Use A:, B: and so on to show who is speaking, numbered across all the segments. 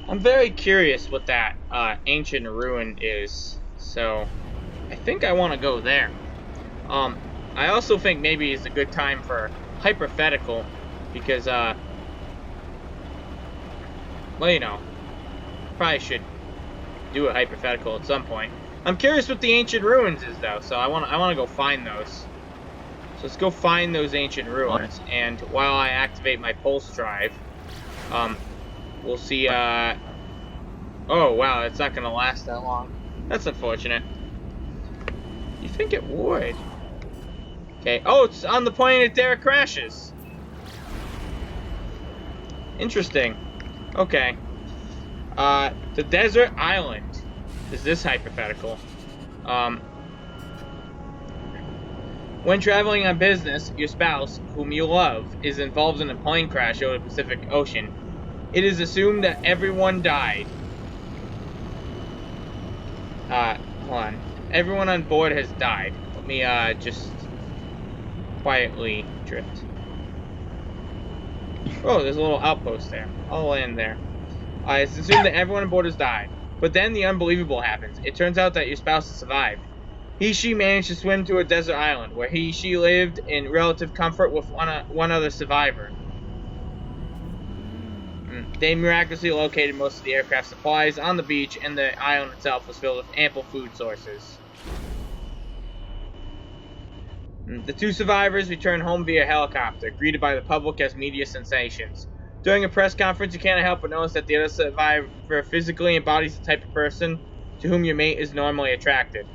A: I'm very curious what that ancient ruin is, so I think I want to go there. Um, I also think maybe it's a good time for hypothetical because well, probably should do a hypothetical at some point. I'm curious what the ancient ruins is though, so I want to go find those. So let's go find those ancient ruins, and while I activate my pulse drive, we'll see. Oh wow, it's not gonna last that long. That's unfortunate. You think it would? Okay. Oh, it's on the planet there it crashes. Interesting. Okay. The desert island is this hypothetical. When traveling on business, your spouse, whom you love, is involved in a plane crash over the Pacific Ocean. It is assumed that everyone died. Hold on. Everyone on board has died. Let me, just quietly drift. Oh, there's a little outpost there. I'll land there. It's assumed that everyone on board has died. But then the unbelievable happens. It turns out that your spouse has survived. She managed to swim to a desert island, where she lived in relative comfort with one other survivor. They miraculously located most of the aircraft supplies on the beach, and the island itself was filled with ample food sources. The two survivors returned home via helicopter, greeted by the public as media sensations. During a press conference, you can't help but notice that the other survivor physically embodies the type of person to whom your mate is normally attracted.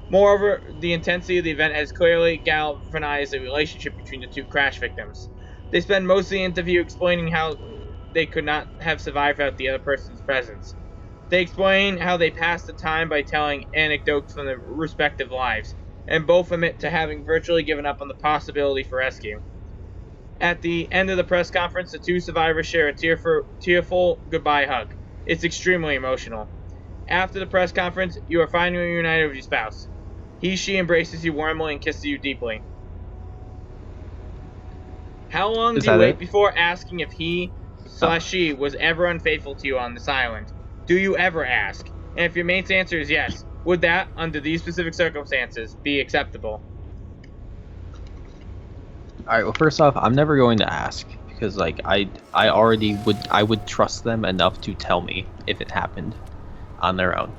A: Moreover, the intensity of the event has clearly galvanized the relationship between the two crash victims. They spend most of the interview explaining how they could not have survived without the other person's presence. They explain how they passed the time by telling anecdotes from their respective lives, and both admit to having virtually given up on the possibility for rescue. At the end of the press conference, the two survivors share a tearful goodbye hug. It's extremely emotional. After the press conference, you are finally reunited with your spouse. She embraces you warmly and kisses you deeply. How long do you wait before asking if he/she was ever unfaithful to you on this island? Do you ever ask? And if your mate's answer is yes, would that, under these specific circumstances, be acceptable?
B: Alright, well, first off, I'm never going to ask, because, like, I would trust them enough to tell me if it happened on their own.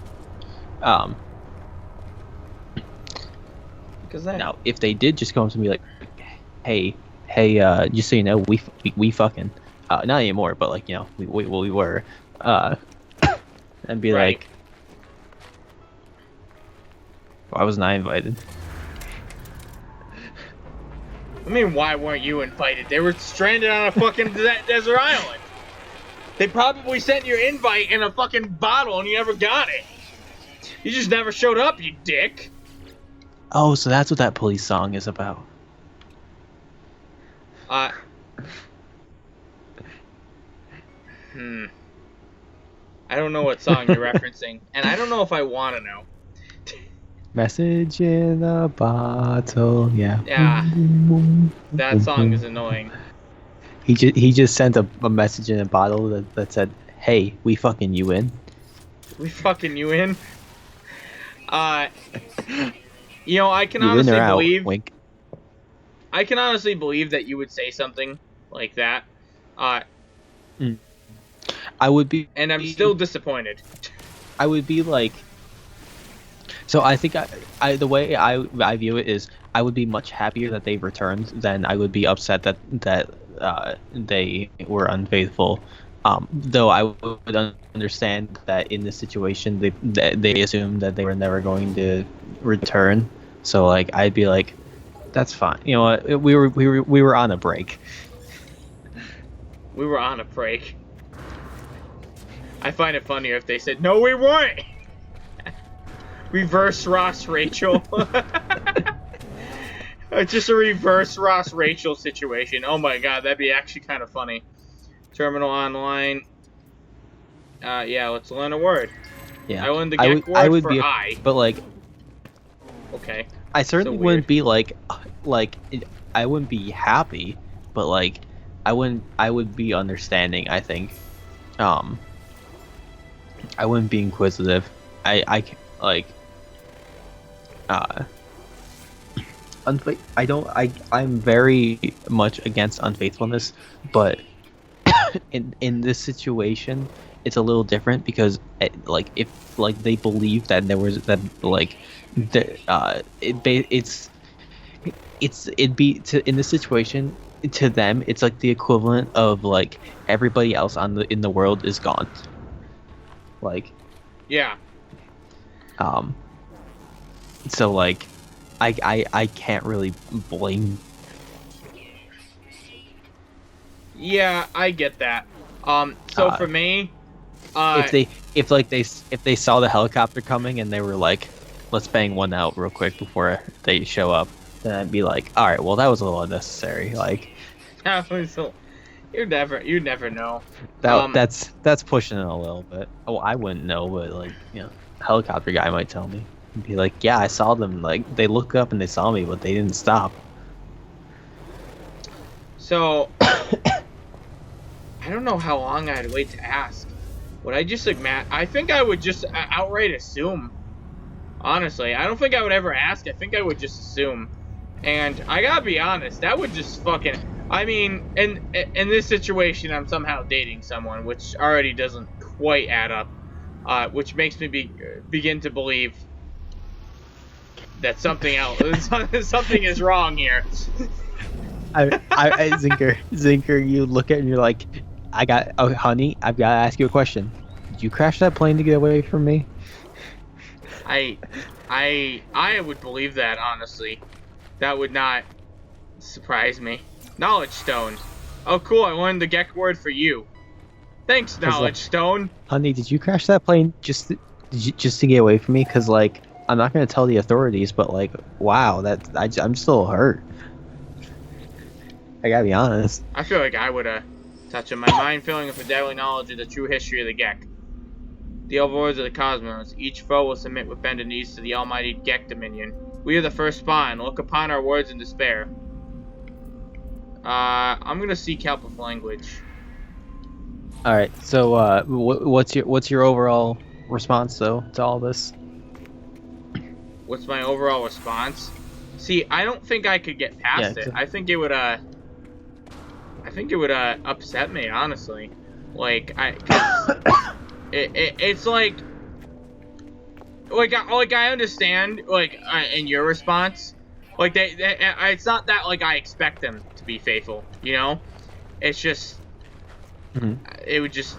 B: Now, if they did just come to me like, hey, just so you know, we fucking, not anymore, but like, we were, and be like, why wasn't I invited?
A: I mean, why weren't you invited? They were stranded on a fucking desert island. They probably sent your invite in a fucking bottle and you never got it. You just never showed up, you dick.
B: Oh, so that's what that police song is about.
A: I don't know what song you're referencing, and I don't know if I want to know.
B: Message in a bottle, yeah.
A: Yeah, that song is annoying.
B: He just sent a message in a bottle that said, "Hey, we fucking you in."
A: We fucking you in. I can honestly believe.
B: Wink.
A: I can honestly believe that you would say something like that.
B: I would be,
A: and I'm still disappointed.
B: I would be like. So I think the way I view it is I would be much happier that they've returned than I would be upset that they were unfaithful. Though I would understand that in this situation they assumed that they were never going to return. So like I'd be like, that's fine. You know what? We were on a break.
A: We were on a break. I find it funnier if they said, "No, we weren't." Reverse Ross Rachel. Just a reverse Ross Rachel situation. Oh my god, that'd be actually kind of funny. Terminal online. Yeah, let's learn a word.
B: Yeah.
A: I learned the Gek word for I.
B: But like.
A: Okay.
B: I certainly wouldn't be like I wouldn't be happy, but like I would be understanding, I think. I wouldn't be inquisitive. I like I'm very much against unfaithfulness, but in this situation it's a little different because like if like they believe that there was that like it'd be to in this situation to them it's like the equivalent of like everybody else in the world is gone. Like
A: Yeah.
B: So like I can't really blame.
A: Yeah, I get that. So for me,
B: if they saw the helicopter coming and they were like, let's bang one out real quick before they show up, then I'd be like, all right, well that was a little unnecessary. Like,
A: you never know.
B: That's pushing it a little bit. Oh, I wouldn't know, but like, you know, helicopter guy might tell me. He'd be like, yeah, I saw them. Like, they looked up and they saw me, but they didn't stop.
A: So I don't know how long I'd wait to ask. Would I just like I think I would just outright assume. Honestly, I don't think I would ever ask. I think I would just assume. And I gotta be honest, that would just fucking. I mean, in this situation, I'm somehow dating someone, which already doesn't quite add up, which makes me begin to believe that something is wrong here.
B: Zinker, you look at it and you're like, honey, I've got to ask you a question. Did you crash that plane to get away from me?
A: I would believe that, honestly. That would not surprise me. Knowledge stone. Oh, cool. I learned the Gek word for you. Thanks, knowledge stone.
B: Honey, did you crash that plane just to get away from me? Because, like, I'm not going to tell the authorities, but, like, wow, I'm still hurt. I gotta be honest.
A: I feel like I would touch on my mind filling with a deadly knowledge of the true history of the Gek. The overlords of the cosmos. Each foe will submit with bended knees to the almighty Gek dominion. We are the first spawn. Look upon our words in despair. I'm gonna seek help with language.
B: All right. So, what's your overall response though to all this?
A: What's my overall response? See, I don't think I could get past it. I think it would upset me, honestly. Like it's like I understand in your response, like it's not that like I expect them to be faithful, you know. It's just it would just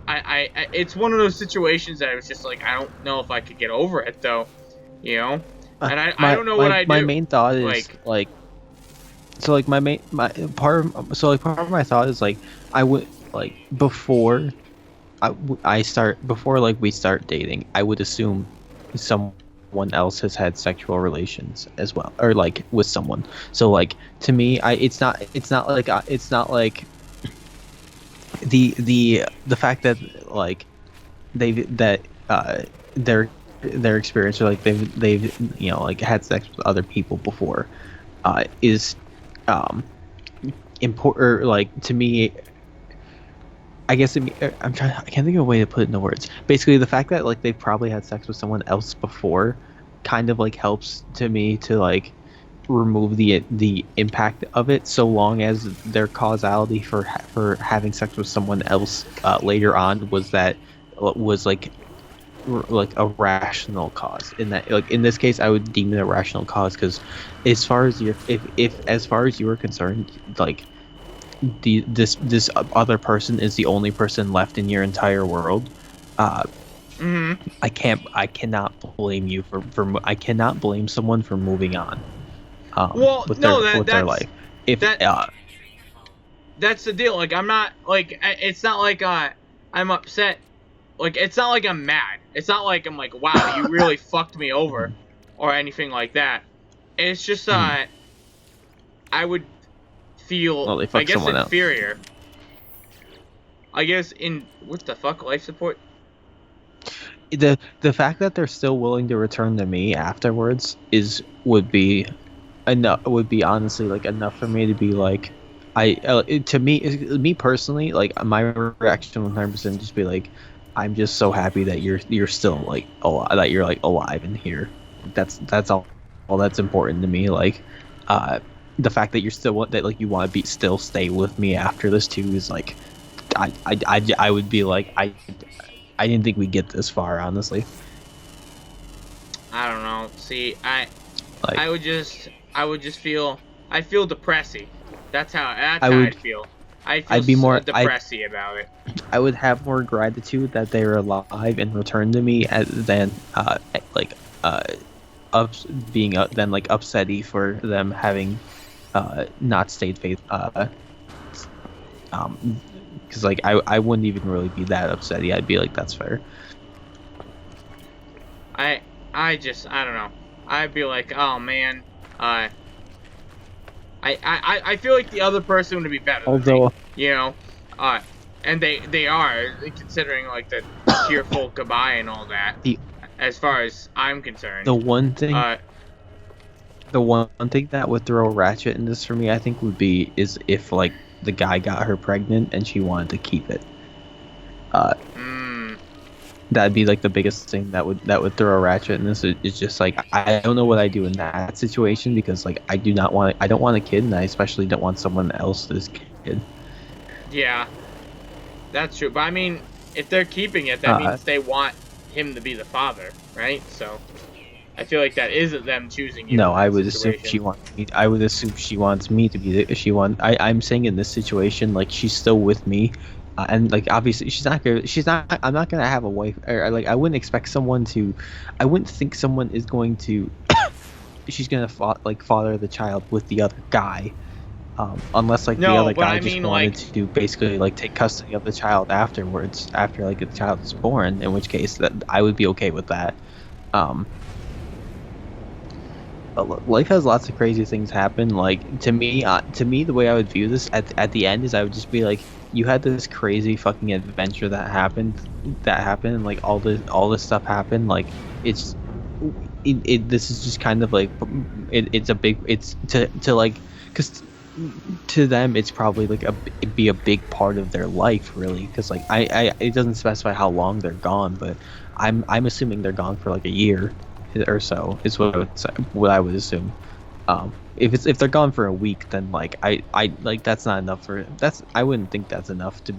A: it's one of those situations that I was just like I don't know if I could get over it though, you know. And I don't know what I do.
B: My main thought is like so like part of my thought is like I would like before we start dating, I would assume someone else has had sexual relations as well, or like with someone. So like to me, it's not like the fact that like their experience or like they've you know like had sex with other people before is important, or like to me I guess I can't think of a way to put it into words. Basically, the fact that like they've probably had sex with someone else before, kind of like helps to me to like remove the impact of it. So long as their causality for having sex with someone else later on was like a rational cause. In that, like in this case, I would deem it a rational cause because, as far as as far as you were concerned, like. This other person is the only person left in your entire world. I cannot blame you for I cannot blame someone for moving on. With their life.
A: That's the deal. Like I'm not like it's not like I'm upset. Like it's not like I'm mad. It's not like I'm like wow you really fucked me over, or anything like that. It's just I would feel I guess inferior. Else. I guess in what the fuck life support.
B: The fact that they're still willing to return to me afterwards would be honestly like enough for me to be like me personally like my reaction would 100% just be like I'm just so happy that you're still like alive, that you're like alive and here. That's all that's important to me. Like, the fact that you're still that like you want to be still stay with me after this too is like, I would be like I didn't think we'd get this far, honestly.
A: I don't know. See, I
B: Like,
A: would just feel, I feel depressy. That's how I'd feel. I feel
B: I'd be more
A: depressy about it.
B: I would have more gratitude that they were alive and returned to me than like being than like upsetty for them having not stayed faithful. Because like I wouldn't even really be that upsetty. I'd be like, that's fair.
A: I don't know. I'd be like, oh man, I feel like the other person would be better.
B: Although,
A: than me, you know, and they are, considering like the tearful goodbye and all that. As far as I'm concerned,
B: the one thing that would throw a ratchet in this for me, I think, is if like the guy got her pregnant and she wanted to keep it. That'd be like the biggest thing that would throw a ratchet in this. It's just like, I don't know what I do in that situation, because like I don't want a kid, and I especially don't want someone else's kid.
A: Yeah, that's true. But I mean, if they're keeping it, that means they want him to be the father, right? So I feel like that isn't them choosing you.
B: No, I would assume she wants me. I would assume she wants me to be the. I'm saying in this situation, like, she's still with me. And like, obviously I'm not gonna have a wife, or like I wouldn't expect someone to, I wouldn't think someone is going to she's gonna father the child with the other guy, unless like the other guy just wanted to basically like take custody of the child afterwards, after like the child is born, in which case that I would be okay with that. But life has lots of crazy things happen. Like, to me, the way I would view this at the end is, I would just be like, you had this crazy fucking adventure that happened, and like all this stuff happened. Like, this is just kind of like, it's to like, because to them it's probably like it'd be a big part of their life, really, because like it doesn't specify how long they're gone, but I'm assuming they're gone for like a year or so is what I would assume. If they're gone for a week, then like I like, that's not enough I wouldn't think that's enough to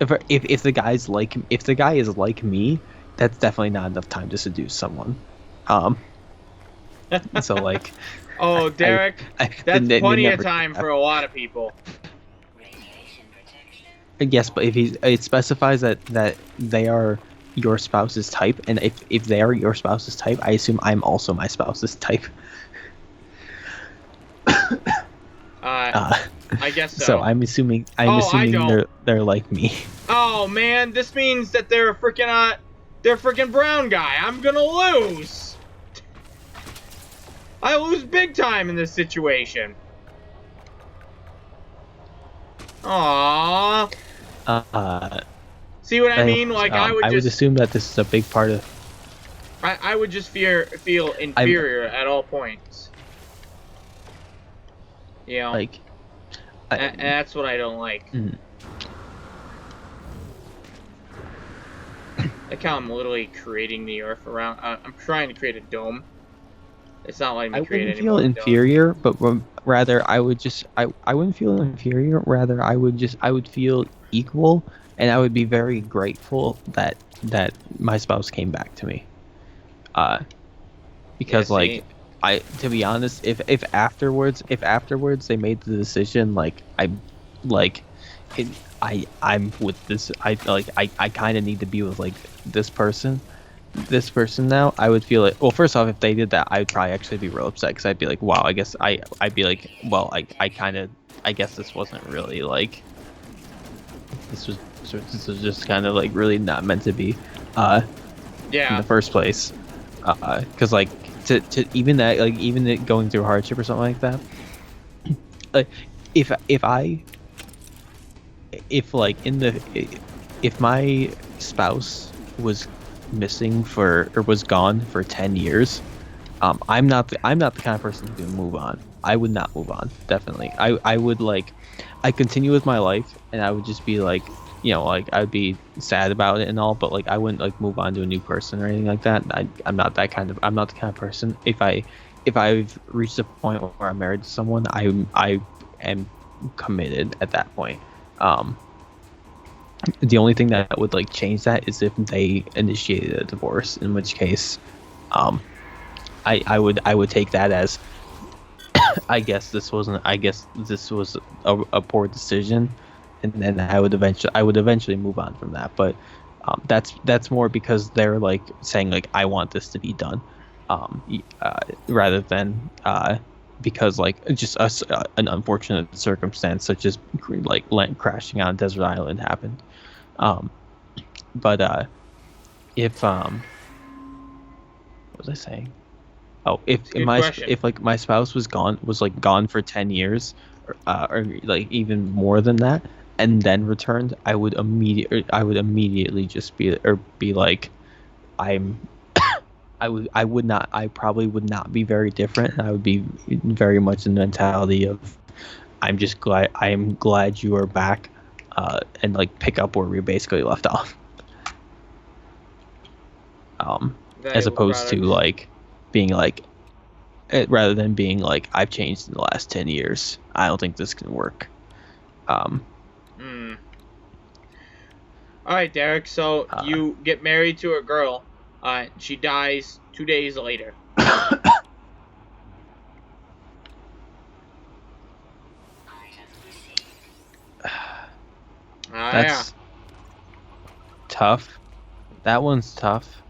B: if the guy's like, if the guy is like me, that's definitely not enough time to seduce someone. So like,
A: oh, Derek, that's plenty of time for a lot of people.
B: Yes, but it specifies that they are your spouse's type, and if they are your spouse's type, I assume I'm also my spouse's type.
A: I guess so.
B: So I'm assuming they're like me.
A: Oh man, this means that they're a freaking brown guy. I'm gonna lose. I lose big time in this situation. Aww. See what I mean? Like, I would
B: assume that this is a big part of.
A: I would just feel inferior at all points. You know,
B: like,
A: and that's what I don't like. Like how I'm literally creating the earth around. I'm trying to create a dome. It's not letting me create any more. I wouldn't feel inferior,
B: but rather I wouldn't feel inferior. Rather, I would feel equal, and I would be very grateful that my spouse came back to me. Because to be honest, if afterwards they made the decision, like, I'm with this, I kind of need to be with like this person now, I would feel it. Well, first off, if they did that, I would probably actually be real upset, because I'd be like, wow, I guess I'd be like, well, I guess this wasn't really like, this was just kind of like really not meant to be in the first place, because like to even that, like, even it going through hardship or something like that, like if my spouse was missing or was gone for 10 years, I'm not the kind of person who can move on. I would not move on, definitely. I would, like, I continue with my life, and I would just be like, like I'd be sad about it and all, but like I wouldn't like move on to a new person or anything like that. I'm not the kind of person. If I've reached a point where I'm married to someone, I am committed at that point. The only thing that would like change that is if they initiated a divorce, in which case, I would take that as I guess this was a poor decision, and then I would eventually move on from that. But that's more because they're like saying like I want this to be done, rather than because like just an unfortunate circumstance such as like crashing on a desert island happened. But if what was I saying? Oh, if like my spouse was gone for 10 years, or like even more than that, and then returned, I would immediately just be like, I probably would not be very different. I would be very much in the mentality of, I am glad you are back, and like pick up where we basically left off. As opposed to like being like, rather than being like I've changed in the last 10 years. I don't think this can work.
A: All right, Derek. So you get married to a girl. She dies 2 days later.
B: That's tough. That one's tough.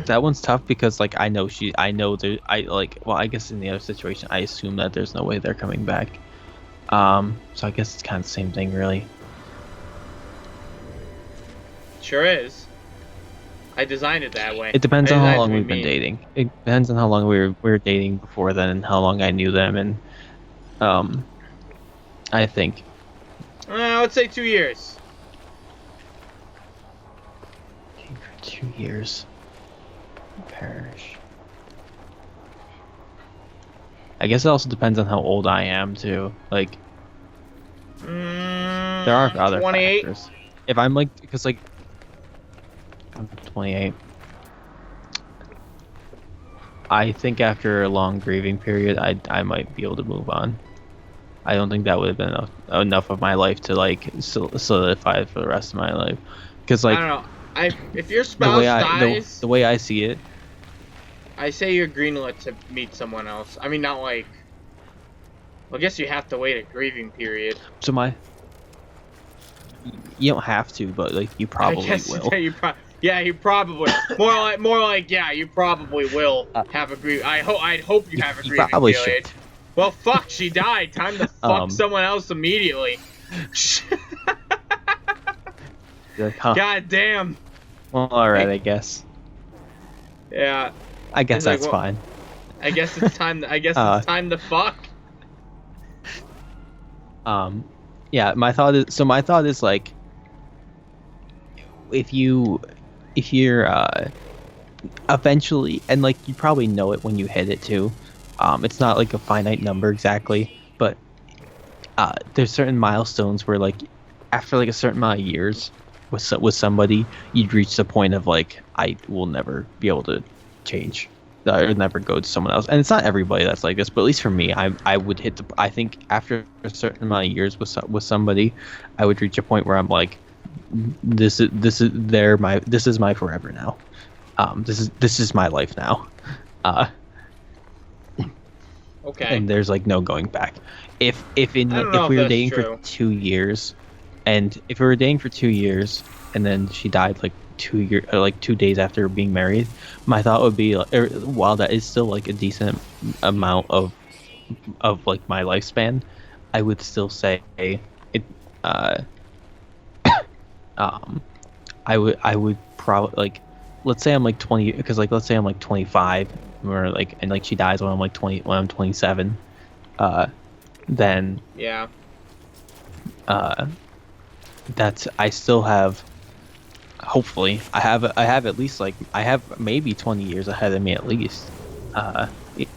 B: That one's tough because like I guess in the other situation I assume that there's no way they're coming back. So I guess it's kind of the same thing, really.
A: Sure is. I designed it that way.
B: It depends on how long we've been dating. It depends on how long we were dating before then, and how long I knew them, and I think.
A: Let's say 2 years.
B: 2 years. Perish. I guess it also depends on how old I am too. Like, there are other
A: 28?
B: factors. If I'm like, because like, I'm 28. I think after a long grieving period, I might be able to move on. I don't think that would have been enough of my life to like solidify it for the rest of my life. Because like,
A: I don't know. If your spouse dies,
B: the way I see it,
A: I say you're greenlit to meet someone else. I mean, not like. Well, I guess you have to wait a grieving period.
B: So you don't have to, but like you probably will.
A: Yeah, you probably. more like yeah, you probably will have a grieving. I'd hope you have a grieving
B: probably
A: period.
B: Should.
A: Well, fuck, she died. Time to fuck someone else immediately. God damn.
B: Well, alright, I guess.
A: Yeah.
B: I guess that's fine.
A: I guess it's time. It's time to fuck.
B: Yeah. My thought is like, if you're eventually, and like you probably know it when you hit it too. It's not like a finite number exactly, but there's certain milestones where like after like a certain amount of years with somebody, you'd reach the point of like, I will never be able to change, or never go to someone else. And it's not everybody that's like this, but at least for me, I would hit I think after a certain amount of years with somebody, I would reach a point where I'm like, this is my forever now. This is my life now.
A: Okay.
B: And there's like no going back. If we were dating for 2 years, and if we were dating for 2 years, and then she died like 2 days after being married, my thought would be like, while that is still like a decent amount of like my lifespan, I would still say it. I would probably like, let's say I'm like 20, because like let's say I'm like 25, or like, and like she dies when I'm like 20, when I'm 27, then
A: yeah,
B: that's, I still have, hopefully I have at least like, I have maybe 20 years ahead of me at least,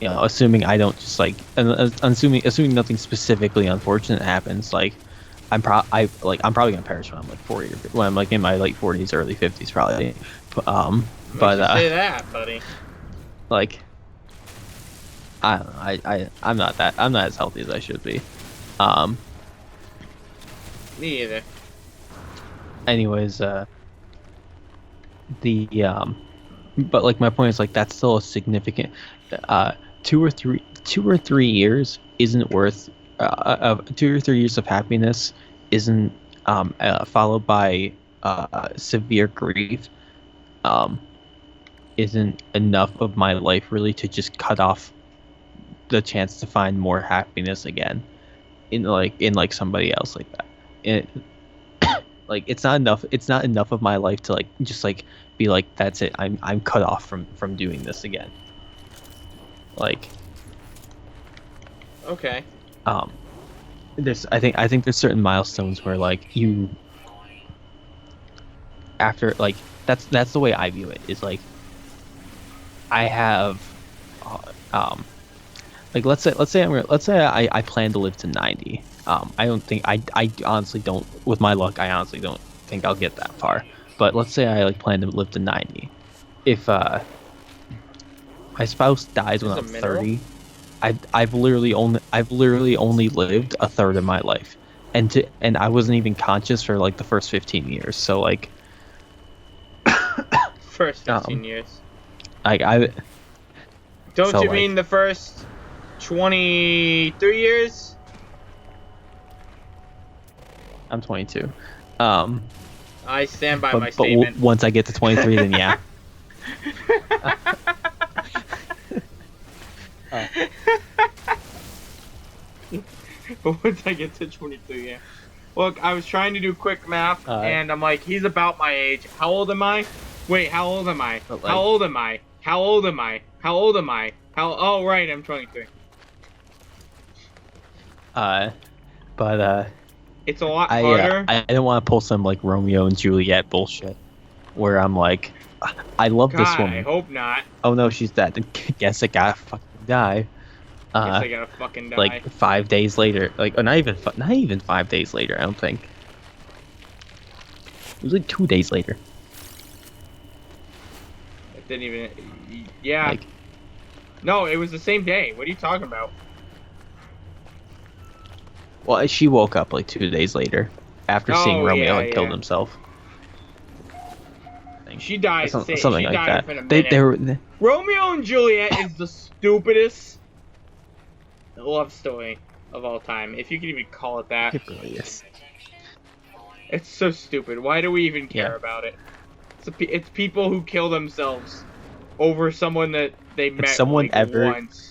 B: assuming I don't just like, assuming nothing specifically unfortunate happens, like I'm probably gonna perish when I'm like 40 or when I'm like in my late 40s, early 50s probably. But
A: say that, buddy.
B: Like, I don't know. I'm not as healthy as I should be.
A: Me either.
B: Anyways, but like my point is like that's still a significant 2 or 3 years isn't worth 2 or 3 years of happiness isn't followed by severe grief isn't enough of my life really to just cut off the chance to find more happiness again in like somebody else like that. Like it's not enough of my life to like just like be like that's it, I'm cut off from doing this again. Like
A: okay.
B: I think there's certain milestones where like you after like that's the way I view it is like I have like let's say I plan to live to 90. I don't think I honestly don't, with my luck, I honestly don't think I'll get that far. But let's say I like plan to live to 90. If my spouse dies when I'm 30, I've literally only lived a third of my life, and I wasn't even conscious for like the first 15 years. So like
A: first 15 years.
B: Like I
A: don't
B: so
A: you
B: like,
A: mean the first 23 years?
B: I'm 22.
A: I stand by my
B: but
A: statement.
B: Once I get to 23, then yeah.
A: But once I get to 23, yeah. Look, I was trying to do quick math, and I'm like, he's about my age. How old am I? Wait, how old am I?
B: Like,
A: how old am I? How old am I? How old am I? Oh, right, I'm 23.
B: But
A: it's a lot harder.
B: I don't want to pull some like Romeo and Juliet bullshit, where I'm like, I love this woman.
A: I hope not.
B: Oh no, she's dead. Then guess I gotta fucking die.
A: Guess I gotta fucking die.
B: Like 5 days later, like not even 5 days later. I don't think. It was like 2 days later.
A: It didn't even. Yeah.
B: Like,
A: no, it was the same day. What are you talking about?
B: well, she woke up like 2 days later after seeing Romeo had killed himself.
A: She died.
B: Something
A: she
B: like
A: died
B: that.
A: They were, Romeo and Juliet is the stupidest love story of all time, if you can even call it that.
B: It really is.
A: It's so stupid. Why do we even care about it? It's people who kill themselves over someone that they met once.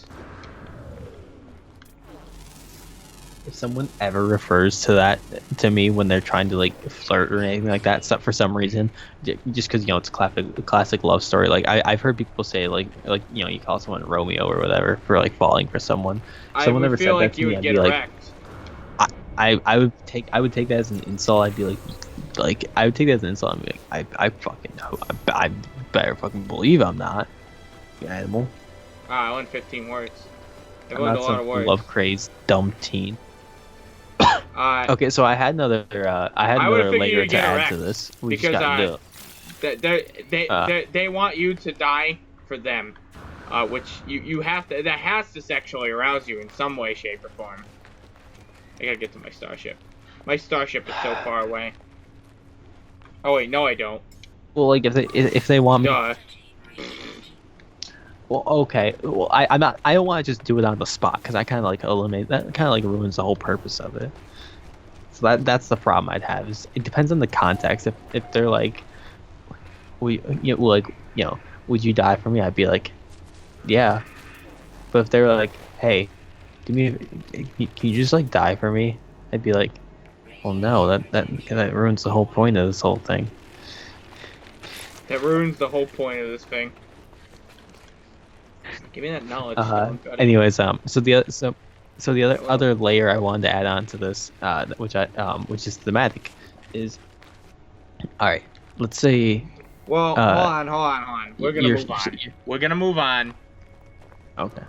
B: If someone ever refers to that to me when they're trying to like flirt or anything like that, for some reason, just because it's a classic love story. Like I've heard people say like you call someone Romeo or whatever for like falling for someone. Someone never said that to me. I'd be like, I would take that as an insult. I'd be like I would take that as an insult. I'd be like, I fucking know. I better fucking believe I'm not, you animal.
A: I went 15 words.
B: I'm not some love crazed dumb teen. Okay, so I had another layer to add to this. We just got
A: they want you to die for them, which you have to. That has to sexually arouse you in some way, shape, or form. I gotta get to my starship. My starship is so far away. Oh wait, no, I don't.
B: Well, like if they want me.
A: Duh.
B: Well, okay. Well, I don't want to just do it on the spot because I kind of like eliminate that. Kind of like ruins the whole purpose of it. So that's the problem I'd have. Is it depends on the context. If they're like, would you die for me? I'd be like, yeah. But if they're like, hey, can you just like die for me? I'd be like, well, no. That ruins the whole point of this whole thing.
A: That ruins the whole point of this thing. Give me that knowledge.
B: Anyways, so the other layer I wanted to add on to this, which is thematic, is all right. Let's say.
A: Well, hold on. We're gonna move on.
B: Okay.